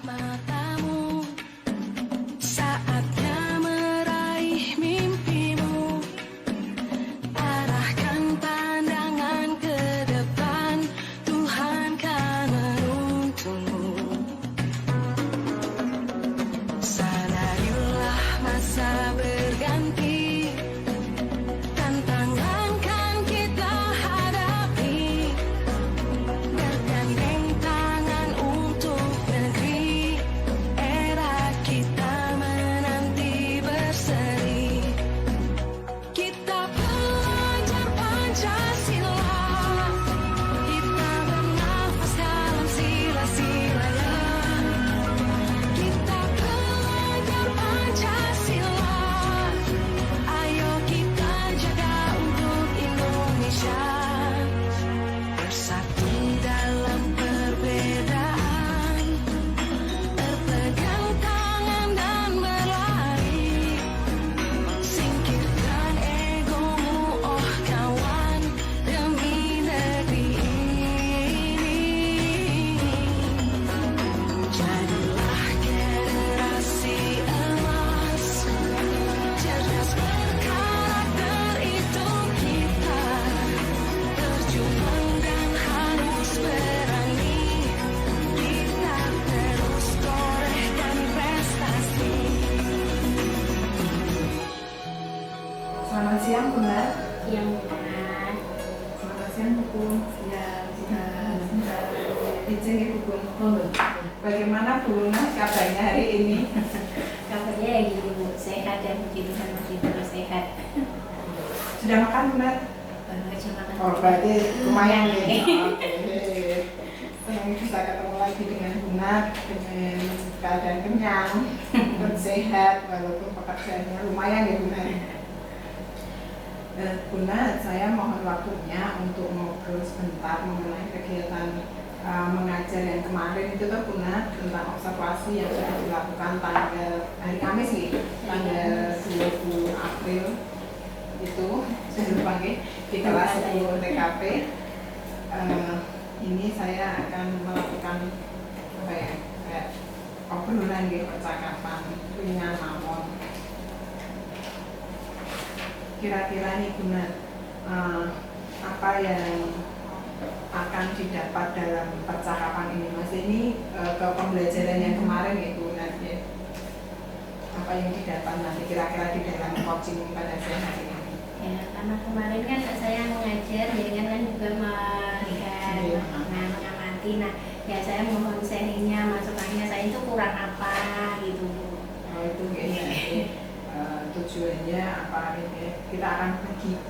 matamu, saatnya meraih mimpimu. Arahkan pandangan ke depan, Tuhan kan menuntunmu. Sadarilah masa berganti, tantangan kan kita hadapi. Bergandeng tangan untuk negeri, era kita menanti berseri. Kita belajar Pancasila, kita bernafas dalam sila-silanya. Kita belajar Pancasila, ayo kita jaga untuk Indonesia. Bersatu dalam perbedaan, berpegang tangan dan berlari. Singkirkan egomu, oh kawan, demi negeri ini. Jadilah generasi emas, cerdas berkarakter itu kita. Berjuang dan harus berani, kita terus torehkan prestasi. Selamat siang Bunda. Yang benar. Selamat siang Bu Kun. Izin Ibu Kun. Bagaimana Bu Luna kabarnya hari ini? Kabarnya ya gini Bu, sehat dan puji Tuhan masih terus sehat. Sudah makan Bunda? Baru aja makan. Oh berarti lumayan ya. Oke. Senang bisa ketemu lagi dengan Bunda dengan keadaan kenyang dan sehat walaupun pekerjaannya lumayan ya Bunda. Bunda, saya mohon waktunya untuk ngobrol sebentar mengenai kegiatan mengajar yang kemarin itu tuh Bunda, tentang observasi yang sudah dilakukan tanggal hari Kamis nih, tanggal 20 April itu saya lupa di kelas 10 TKP. Ini saya akan melakukan apa ya, kayak obrolan percakapan ringan mawon. Kira-kira nih Bunda, apa yang akan didapat dalam percakapan ini Mas? Ini ke pembelajaran yang kemarin ya Bunda ya. Apa yang didapat nanti kira-kira di dalam coaching pada saya hari ini? Ya, karena kemarin kan saya mengajar, jadi kan juga melihat, mengamati. Nah, ya saya mohon sharingnya, masukannya saya itu kurang apa gitu Bu. Oh itu kayaknya tujuannya apa ini? Kita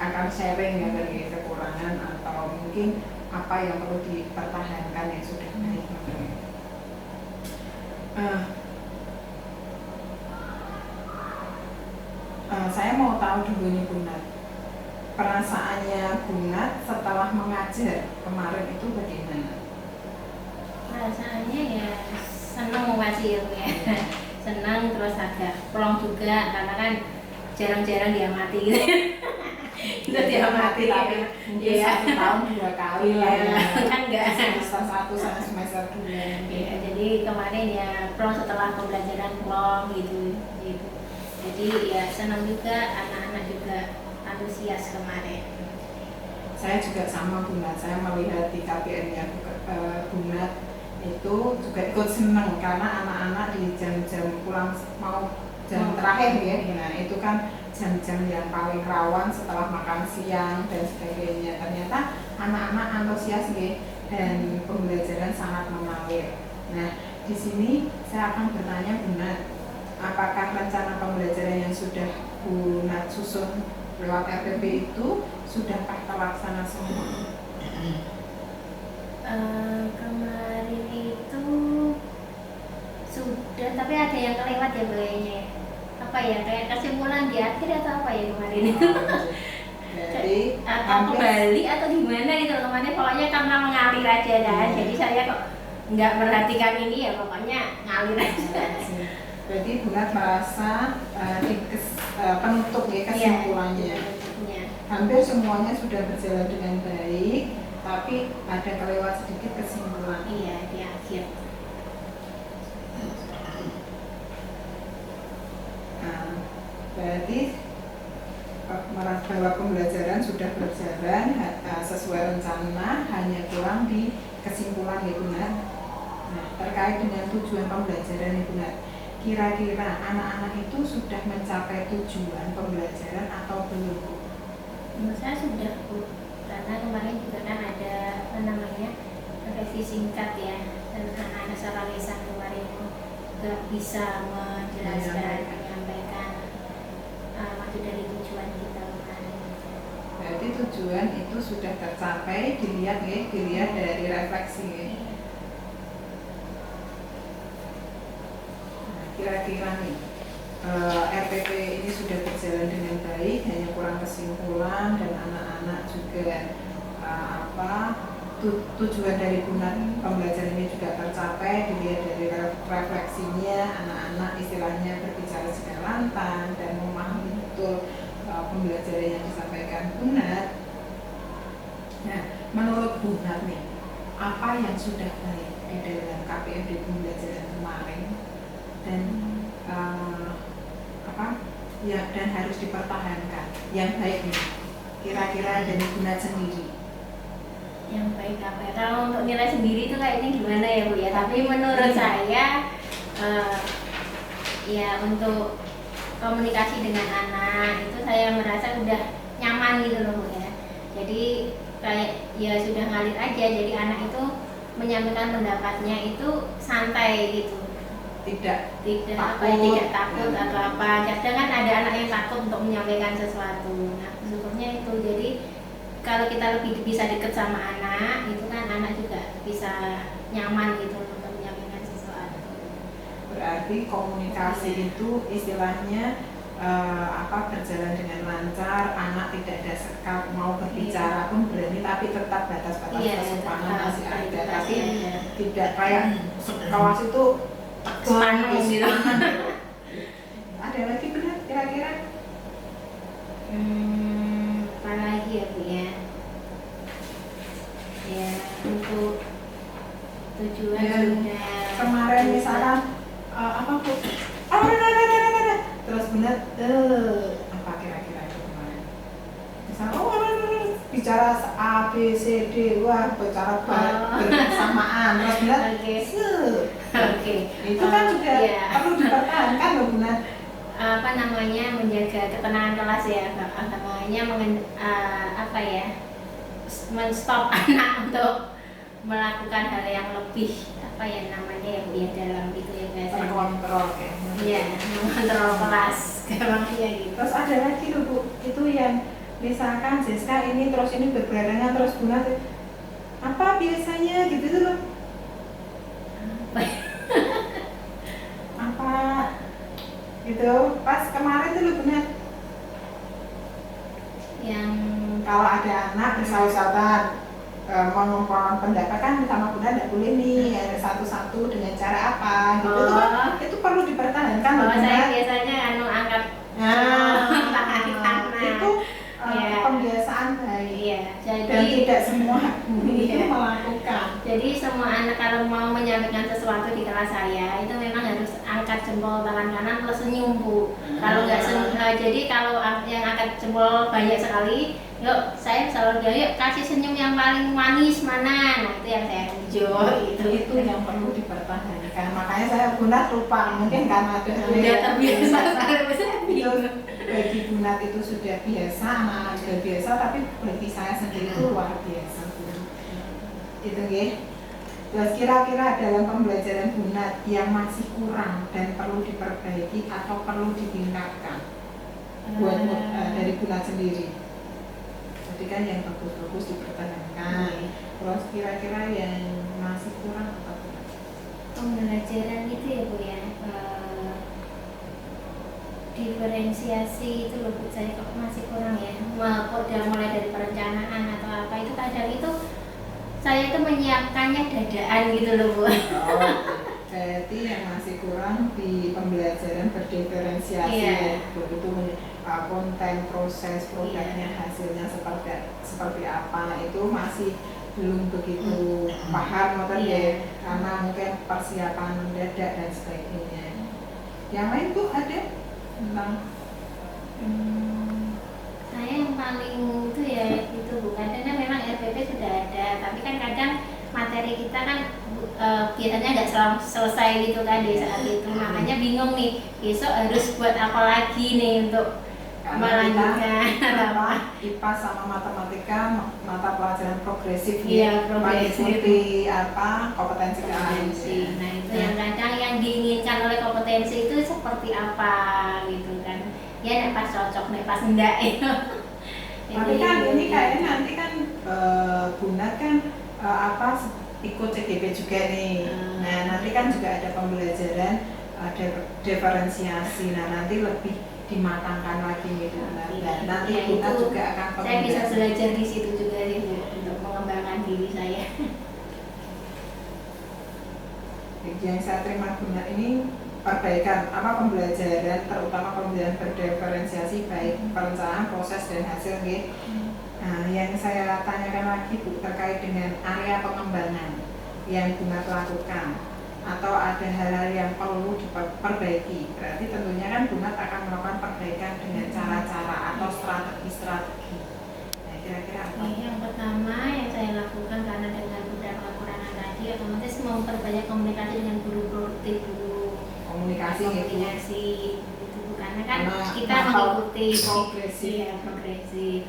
akan sharing ya dari kekurangan atau mungkin apa yang perlu dipertahankan yang sudah baik. Saya mau tahu dulu nih Bunda, perasaannya Bunda setelah mengajar kemarin itu bagaimana? Perasaannya ya senang masih ya. Senang terus agak plong juga karena kan jarang-jarang diamati gitu. Itu diamati tapi mungkin ya. 1 tahun 2 kali lah ya. Kan enggak. Semester 1 sama semester 2. Ya, jadi kemarin ya plong setelah pembelajaran plong gitu. Jadi ya senang juga, anak-anak juga antusias kemarin. Saya juga sama Bunda, saya melihat di KPM-nya Bunda itu juga ikut senang karena anak-anak di jam-jam pulang mau jam terakhir ya, nah itu kan jam-jam yang paling rawan setelah makan siang dan sebagainya. Ternyata anak-anak antusias ya, dan pembelajaran sangat mengalir. Nah di sini saya akan bertanya Bunda, apakah rencana pembelajaran yang sudah Bunda susun lewat RPP itu sudahkah terlaksana semua? Kemarin itu sudah, tapi ada yang kelewat ya kayaknya. Apa ya, kayak kesimpulan di akhir atau apa ya kemarin itu? Jadi atau kembali atau gimana gitu kemarin, pokoknya karena mengalir aja kan. Jadi saya kok nggak perhatikan ini ya, pokoknya ngalir aja. Berarti Bunda merasa penutup ya kesimpulannya. Ya. Hampir semuanya sudah berjalan dengan baik, tapi ada kelewat sedikit kesimpulan. Iya, di akhir. Berarti bahwa pembelajaran sudah berjalan sesuai rencana, hanya kurang di kesimpulan ya Bunda. Nah, terkait dengan tujuan pembelajaran ya Bunda, kira-kira anak-anak itu sudah mencapai tujuan pembelajaran atau belum? Menurut saya sudah Bu, karena kemarin juga kan ada apa namanya revisi singkat ya, dan anak-anak secara lisan kemarin nggak bisa menjelaskan, menyampaikan maksud dari tujuan kita kemarin. Berarti tujuan itu sudah tercapai, dilihat dari refleksi ya. Nah, kira-kira nih RPP ini sudah berjalan dengan baik, hanya kurang kesimpulan dan anak-anak juga tujuan dari guna pembelajaran ini juga tercapai, dilihat dari refleksinya, anak-anak istilahnya berbicara secara lantang dan memahami betul pembelajaran yang disampaikan Bunat. Nah, menurut Bunat nih, apa yang sudah baik di dalam KPMD pembelajaran kemarin dan dan harus dipertahankan yang baik nih, kira-kira dari Bunat sendiri? Yang baik apa ya? Kalau untuk nilai sendiri itu kayaknya gimana ya Bu ya? Tapi menurut saya ya untuk komunikasi dengan anak itu saya merasa udah nyaman gitu loh Bu ya. Jadi kayak ya sudah ngalir aja, jadi anak itu menyampaikan pendapatnya itu santai gitu. Tidak takut atau apa. Kadang kan ada anak yang takut untuk menyampaikan sesuatu. Nah, syukurnya itu. Jadi kalau kita lebih bisa dekat sama anak, itu kan anak juga bisa nyaman gitu untuk menyampaikan sesuatu. Berarti komunikasi itu istilahnya berjalan dengan lancar, anak tidak ada sekat, mau berbicara pun berani, tapi tetap batas-batas kesopanan masih ada, tapi tidak kayak kelas itu Semangat gitu. Ada lagi benar kira-kira? Apa lagi ya Bu ya? Ya untuk tujuan Ya, sudah. kemarin misalkan Bu? Terus benar apa kira-kira itu kemarin? Misalnya bicara A, B, C, D, wah bicara bersamaan, terus benar. Oke. Itu kan juga perlu dipertahankan loh Bunat. Apa namanya, menjaga ketenangan kelas ya, namanya menstop anak untuk melakukan hal yang lebih apa ya namanya ya Bu ya, dalam itu ya biasanya Terkontrol ya. Iya, mengontrol kelas gampangnya gitu. Terus ada lagi loh Bu, itu yang misalkan Siska ini terus ini berbarengan terus Bunat apa biasanya gitu tuh loh. Apa gitu pas kemarin tuh lu benar Yang kalau ada anak bersaut-sautan mengumpulkan pendapat kan sama Bunda tidak boleh nih ada satu-satu dengan cara apa gitu tuh kan itu perlu dipertahankan loh Bunda. Saya biasanya angkat tangan itu pembiasaan baik. Iya, Dan jadi tidak semua guru itu melakukan. Jadi semua anak kalau mau menyampaikan sesuatu di kelas saya itu memang harus angkat jempol tangan kanan plus senyum Bu. Kalau nggak jadi kalau yang angkat jempol banyak sekali, yuk saya selalu bilang yuk kasih senyum yang paling manis mana. Nah itu yang saya enjoy Itu yang perlu dipertahankan. Makanya saya Bunat lupa mungkin karena ada udah terbiasa. Bagi Bunat itu sudah biasa, anak-anak sudah biasa, tapi bagi saya sendiri itu luar biasa. Itu ya. Terus kira-kira dalam pembelajaran Bunat yang masih kurang dan perlu diperbaiki atau perlu ditingkatkan buat dari Bunat sendiri. Jadi kan yang bagus-bagus dipertahankan. Terus kira-kira yang masih kurang apa? Pembelajaran itu ya Bu ya. Diferensiasi itu loh Bu, saya kok masih kurang ya. Udah mulai dari perencanaan atau apa itu kadang itu saya itu menyiapkannya dadaan gitu loh Bu. Berarti yang masih kurang di pembelajaran berdiferensiasi begitu konten, proses, produknya, hasilnya seperti apa itu masih belum begitu paham ya karena mungkin persiapan mendadak dan sebagainya. Yang lain tuh ada tentang Saya yang paling itu ya itu bukan karena memang RPP sudah ada, tapi kan kadang materi kita kan biasanya nggak selesai gitu kan di saat itu, makanya bingung nih besok harus buat apa lagi nih untuk melanjutkan apa IPA sama matematika mata pelajaran progresif Iya, progresif. mengikuti apa kompetensi kompetensi. Nah itu yang kadang yang diinginkan oleh kompetensi itu seperti apa gitu kan? Ya nek pas cocok, nek pas enggak itu. Tapi kan ini kayaknya nanti kan Bunda kan apa ikut CGP juga nih. Nah nanti kan juga ada pembelajaran ada diferensiasi. Nah nanti lebih dimatangkan lagi gitu. Nah, dan nanti Ya, Bunda itu juga akan saya bisa pembelajaran. belajar di situ juga sih Bu, untuk mengembangkan diri saya. Yang saya terima Bunda ini perbaikan apa pembelajaran terutama pembelajaran berdiferensiasi baik perencanaan proses dan hasil gitu. Nah, yang saya tanyakan lagi Bu terkait dengan area pengembangan yang Bunda lakukan atau ada hal-hal yang perlu diperbaiki. Berarti tentunya kan Bunda akan melakukan perbaikan dengan cara-cara atau strategi-strategi. Nah, kira-kira apa? Yang pertama yang saya lakukan karena dengan beberapa kekurangan tadi, otomatis memperbanyak komunikasi dengan guru produktif dulu. Komunikasi gitu. Komunikasi itu karena kan Karena kita bakal mengikuti progresif. ya, progresif.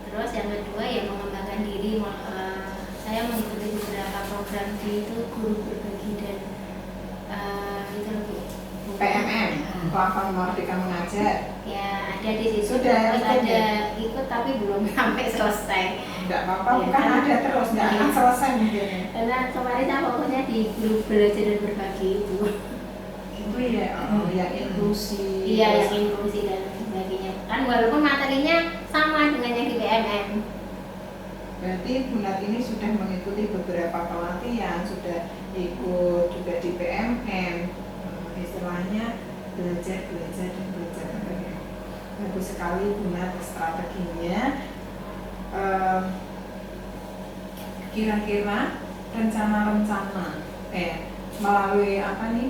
Terus yang kedua ya mengembangkan diri. Saya mengikuti beberapa program di itu guru berbagi dan itu Bu. PMM, Platform Merdeka Mengajar. Ya ada di situ. Sudah Terus ikut ada ya? ikut tapi belum sampai selesai. Enggak apa-apa, Ya, bukan karena- ada terus, enggak akan Iya. selesai mungkin. Karena kemarin saya fokusnya di grup belajar dan berbagi itu. Itu ya, yang inklusi. Iya, yang inklusi dan sebagainya. Kan walaupun materinya sama dengan yang di PMM. Berarti Bunda ini sudah mengikuti beberapa pelatihan, sudah ikut juga di PMM, istilahnya belajar. Bagus sekali Bunda strateginya. Kira-kira rencana-rencana melalui apa nih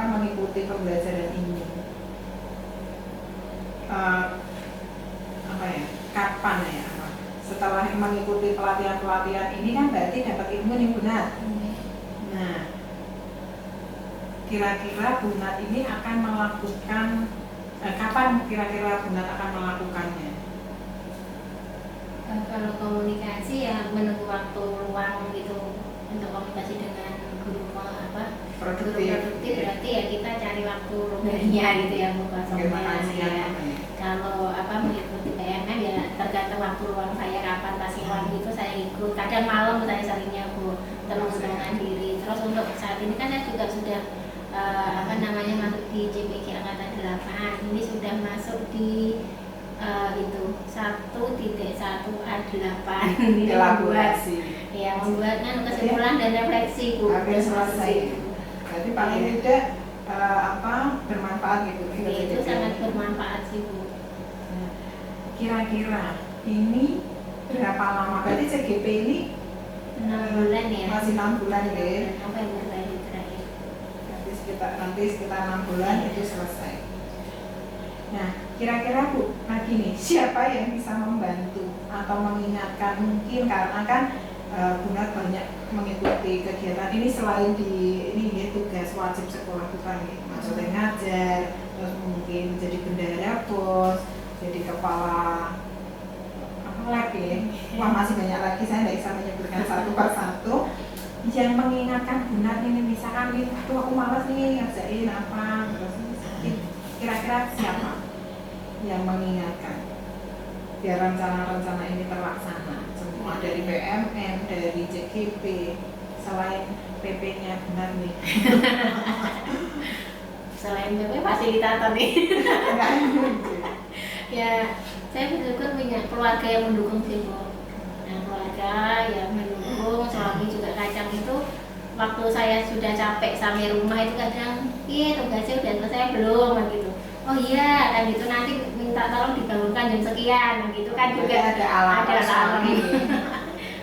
mengikuti pembelajaran ini apa ya kapan ya setelah mengikuti pelatihan ini kan berarti dapat ilmu nih Bunda. Nah kira-kira Bunda ini akan melakukan kapan kira-kira Bunda akan melakukannya? Kalau komunikasi ya menunggu waktu luang gitu untuk komunikasi dengan guru produktif berarti ya kita cari waktu luangnya gitu ya Bu kosongnya ya. Kalau mengikuti PMM ya tergantung waktu luang saya kapan pas luang itu saya ikut. Kadang malam saya seringnya Bu untuk mengembangkan diri. Terus untuk saat ini kan saya juga sudah masuk di JPG Angkatan 8. Ini sudah masuk di itu 1.1A8 elaborasi. Ya membuat kan kesimpulan dan refleksi Bu. Hampir selesai. Berarti paling tidak bermanfaat gitu. Itu sangat bermanfaat sih Bu. Nah, kira-kira ini berapa lama? Berarti CGP ini 6 bulan ya. masih 6 bulan ya. November terakhir. Nanti sekitar 6 bulan itu selesai. Nah, kira-kira Bu, lagi nih siapa yang bisa membantu atau mengingatkan mungkin karena kan Bunda banyak mengikuti kegiatan ini selain di ini ya tugas wajib sekolah bukan nih, maksudnya ngajar, terus mungkin jadi bendahara pos, jadi kepala apa lagi? Wah masih banyak lagi saya tidak bisa menyebutkan satu persatu. Yang mengingatkan Bunda ini misalkan nih, tuh aku malas nih ngerjain apa, terus kira-kira siapa yang mengingatkan biar rencana-rencana ini terlaksana semua dari PMM, dari CGP, selain PP-nya benar nih. Selain PP fasilitator nih. Enggak Ya, saya bersyukur punya keluarga yang mendukung sih Bu. Nah, keluarga yang mendukung, suami juga kadang itu waktu saya sudah capek sampai rumah itu kadang, tugasnya udah selesai belum gitu. Oh iya, kan gitu nanti minta tolong dibangunkan jam sekian, gitu kan juga ada alarm.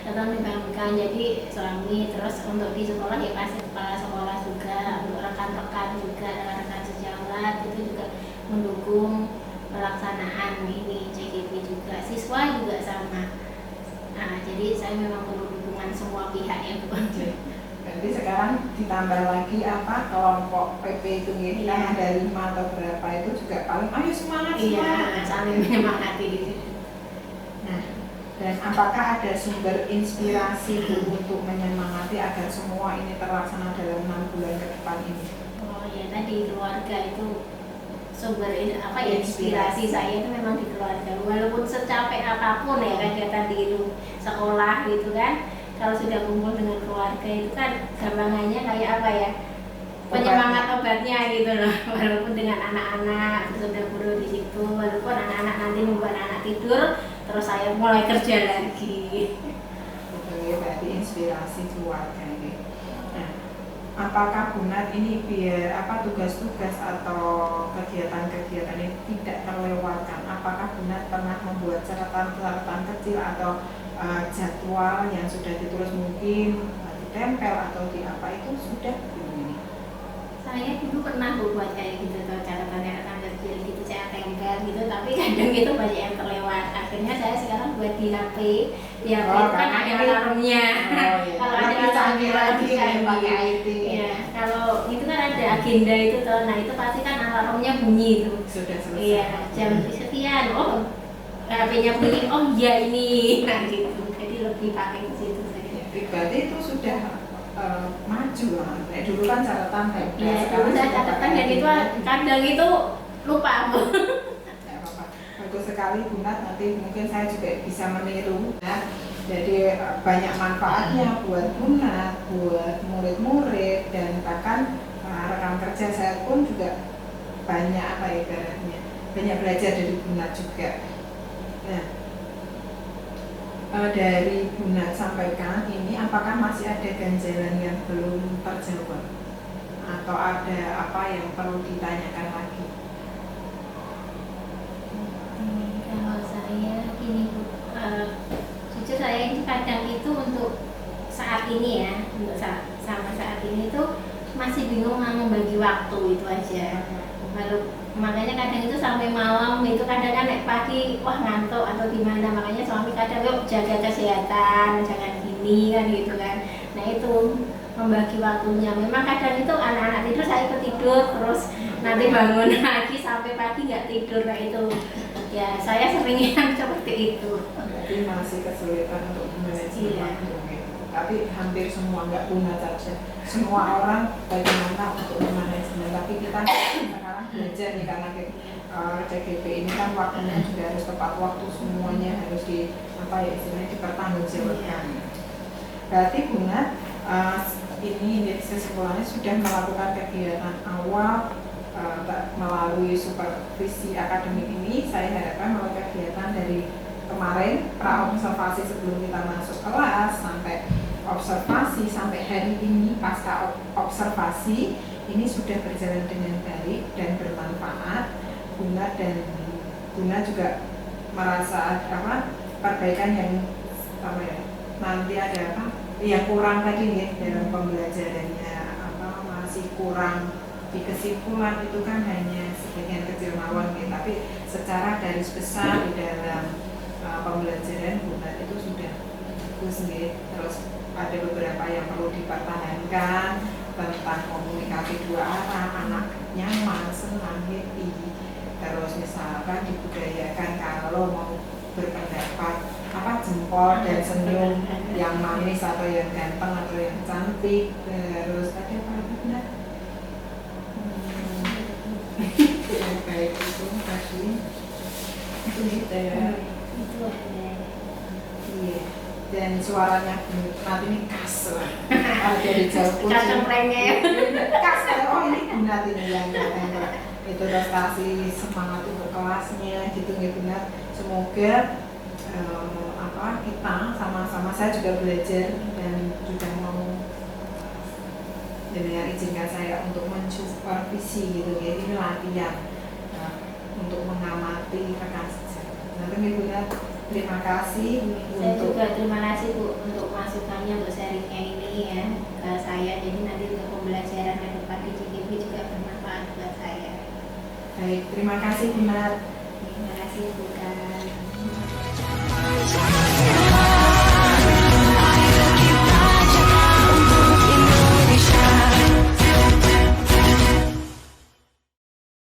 Tolong dibangunkan. Jadi suami terus untuk di sekolah ya pasti kepala sekolah juga, untuk rekan-rekan juga, rekan sejawat itu juga mendukung. pelaksanaan ini CGP juga, siswa juga sama. Nah, jadi saya memang perlu dukungan semua pihak ya Bu. Berarti sekarang ditambah lagi apa kelompok PP itu gitu Iya. kan ada 5 atau berapa itu juga paling ayo semangat Iya, semangat. saling menyemangati di situ. Nah, dan apakah ada sumber inspirasi Bu untuk menyemangati agar semua ini terlaksana dalam 6 bulan ke depan ini? Oh ya, tadi keluarga itu sumber inspirasi saya itu memang di keluarga. Walaupun secapek apapun ya kegiatan di sekolah gitu kan, kalau sudah kumpul dengan keluarga itu kan gampangannya kayak apa ya, penyemangat obatnya gitu loh. Walaupun dengan anak-anak sudah guru di situ, walaupun anak-anak nanti nunggu anak-anak tidur, terus saya mulai kerja lagi. Betul ya, berarti inspirasi keluarga ini. Nah, apakah Bu Nat ini biar apa tugas-tugas atau kegiatan-kegiatan ini tidak terlewatkan? Apakah Bu Nat pernah membuat catatan-catatan kecil atau jadwal yang sudah ditulis mungkin ditempel atau di apa itu sudah belum ini? Saya dulu pernah buat kayak gitu tuh, catatan-catatan kecil gitu saya tempel gitu, tapi kadang itu banyak yang terlewat. Akhirnya saya sekarang buat di HP. Di HP Oh, itu kan karena ada ini- alarmnya. Oh, iya. Kalau ada Lebih canggih alarmnya lagi lebih yang canggih. pakai IT. Iya, kalau itu kan ada agenda itu tuh. Nah, itu pasti kan alarmnya bunyi itu. Sudah selesai. Iya, jam sekian. Oh, HP-nya bunyi. Oh, iya ini. Nah, gitu. Jadi lebih pakai ke situ saya. Berarti itu sudah maju lah. Kayak dulu kan catatan tempel. Iya, dulu saya catatan dan itu kadang itu lupa. Tidak apa-apa. Bagus sekali Bu Nat, nanti mungkin saya juga bisa meniru ya. Jadi banyak manfaatnya buat Bu Nat, buat murid-murid dan bahkan rekan kerja saya pun juga banyak apa ya ibaratnya, banyak belajar dari Bu Nat juga. Nah, dari Bu Nat sampaikan ini apakah masih ada ganjalan yang belum terjawab atau ada apa yang perlu ditanyakan lagi? Kalau saya gini Bu, jujur saya itu kadang itu untuk saat ini ya, untuk sama saat ini tuh masih bingung mau membagi waktu itu aja. Lalu makanya kadang itu sampai malam itu kadang kan naik pagi wah ngantuk atau gimana, makanya suami kadang yuk jaga kesehatan jangan gini kan gitu kan. Nah itu membagi waktunya, memang kadang itu anak-anak tidur saya ikut tidur terus nanti bangun lagi sampai pagi nggak tidur kayak itu ya, saya sering yang seperti itu. Berarti masih kesulitan untuk manajemen Iya. waktu gitu. Tapi hampir semua, nggak Bu Nat saja, semua orang bagaimana untuk manajemen. Tapi kita sekarang belajar nih karena CGP ini kan waktunya juga harus tepat waktu, semuanya harus di apa ya istilahnya dipertanggungjawabkan. Berarti Bu Nat ini kesimpulannya sudah melakukan kegiatan awal melalui supervisi akademik ini. Saya harapkan melalui kegiatan dari kemarin pra-observasi sebelum kita masuk kelas sampai observasi sampai hari ini pasca observasi ini sudah berjalan dengan baik dan bermanfaat. Bu Nat dan Bu Nat juga merasa apa perbaikan yang apa ya nanti ada apa yang kurang tadi nih dalam pembelajarannya apa masih kurang di kesimpulan itu kan hanya sebagian kecil mawon gitu, tapi secara garis besar di dalam pembelajaran Bu Nat itu sudah bagus nih. Terus ada beberapa yang perlu dipertahankan tentang komunikasi dua arah, anak nyaman, senang, happy. Terus misalkan dibudayakan kalau mau berpendapat apa jempol dan senyum yang manis atau yang ganteng atau yang cantik. Terus ada apa lagi Bu Nat? Yang baik itu tadi itu gitu ya. Itu ada. Iya. Dan suaranya Bu Nat ini khas lah. Ada di jauh Kacang ya. khas. Oh ini Bu Nat ini yang itu terus kasih semangat untuk kelasnya gitu ya Bu Nat. Semoga apa kita sama-sama, saya juga belajar dan juga mau dengan izinkan saya untuk mensupervisi gitu ya, ini latihan untuk mengamati rekan sejawat. Nanti Bu Nat terima kasih Saya untuk juga terima kasih Bu untuk masukannya, untuk sharingnya ini ya ke saya. Jadi nanti untuk pembelajaran ke depan di CGP juga bermanfaat buat saya. baik, terima kasih Bu Nat. Terima kasih Bu Kak. Just